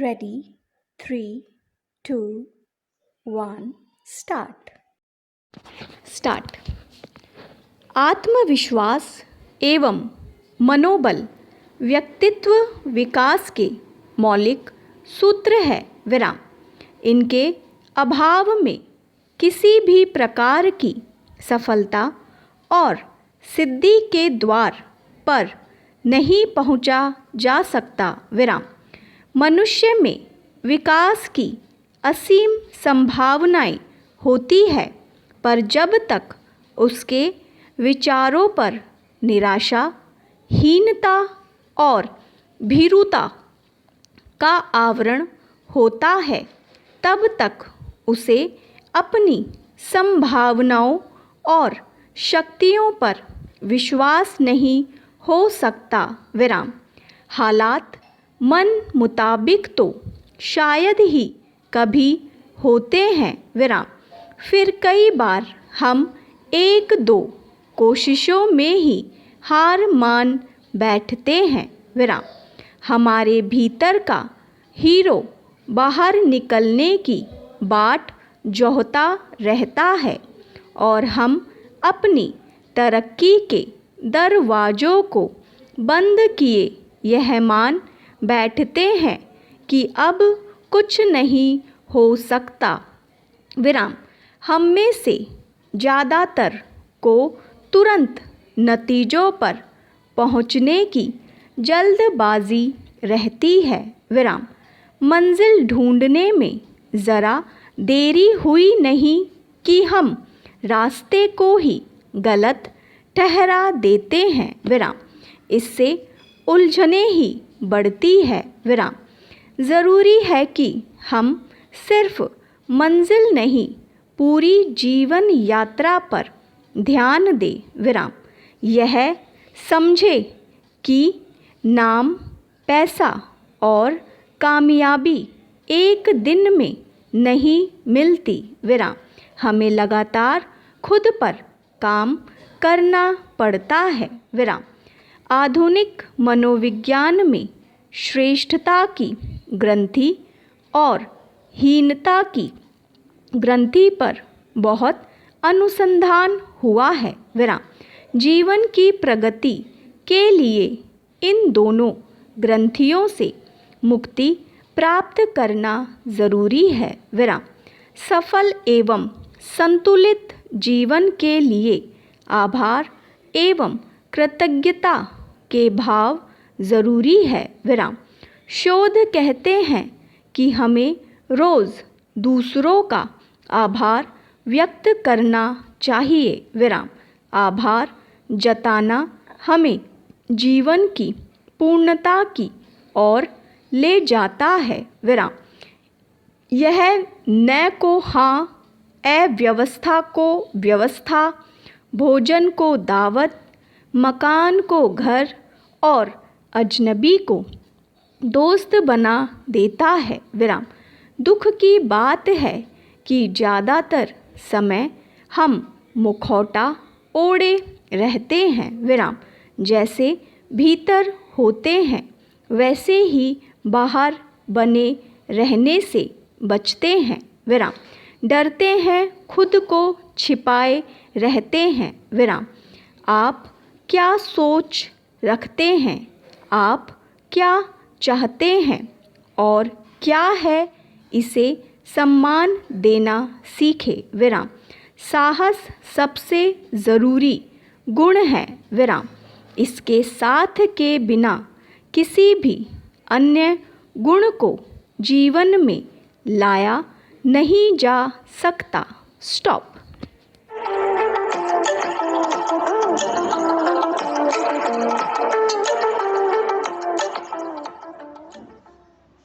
Ready? 3, 2, 1, start. आत्मविश्वास एवं मनोबल व्यक्तित्व विकास के मौलिक सूत्र है विराम। इनके अभाव में किसी भी प्रकार की सफलता और सिद्धि के द्वार पर नहीं पहुंचा जा सकता विराम। मनुष्य में विकास की असीम संभावनाएं होती है, पर जब तक उसके विचारों पर निराशा, हीनता और भीरुता का आवरण होता है, तब तक उसे अपनी संभावनाओं और शक्तियों पर विश्वास नहीं हो सकता विराम। हालात मन मुताबिक तो शायद ही कभी होते हैं विराम। फिर कई बार हम एक दो कोशिशों में ही हार मान बैठते हैं विराम। हमारे भीतर का हीरो बाहर निकलने की बाट जोहता रहता है और हम अपनी तरक्की के दरवाज़ों को बंद किए यह मान बैठते हैं कि अब कुछ नहीं हो सकता विराम। हम में से ज़्यादातर को तुरंत नतीजों पर पहुंचने की जल्दबाजी रहती है विराम। मंजिल ढूंढने में ज़रा देरी हुई नहीं कि हम रास्ते को ही गलत ठहरा देते हैं विराम। इससे उलझने ही बढ़ती है विराम। ज़रूरी है कि हम सिर्फ मंजिल नहीं, पूरी जीवन यात्रा पर ध्यान दें विराम। यह समझे कि नाम, पैसा और कामयाबी एक दिन में नहीं मिलती विराम। हमें लगातार खुद पर काम करना पड़ता है विराम। आधुनिक मनोविज्ञान में श्रेष्ठता की ग्रंथि और हीनता की ग्रंथि पर बहुत अनुसंधान हुआ है विराम। जीवन की प्रगति के लिए इन दोनों ग्रंथियों से मुक्ति प्राप्त करना ज़रूरी है विराम। सफल एवं संतुलित जीवन के लिए आभार एवं कृतज्ञता के भाव ज़रूरी है विराम। शोध कहते हैं कि हमें रोज़ दूसरों का आभार व्यक्त करना चाहिए विराम। आभार जताना हमें जीवन की पूर्णता की ओर ले जाता है विराम। यह न को हाँ, अव्यवस्था को व्यवस्था, भोजन को दावत, मकान को घर और अजनबी को दोस्त बना देता है विराम। दुख की बात है कि ज़्यादातर समय हम मुखौटा ओढ़े रहते हैं विराम। जैसे भीतर होते हैं वैसे ही बाहर बने रहने से बचते हैं विराम। डरते हैं, खुद को छिपाए रहते हैं विराम। आप क्या सोच रखते हैं, आप क्या चाहते हैं और क्या है, इसे सम्मान देना सीखे विराम। साहस सबसे ज़रूरी गुण है विराम। इसके साथ के बिना किसी भी अन्य गुण को जीवन में लाया नहीं जा सकता। स्टॉप।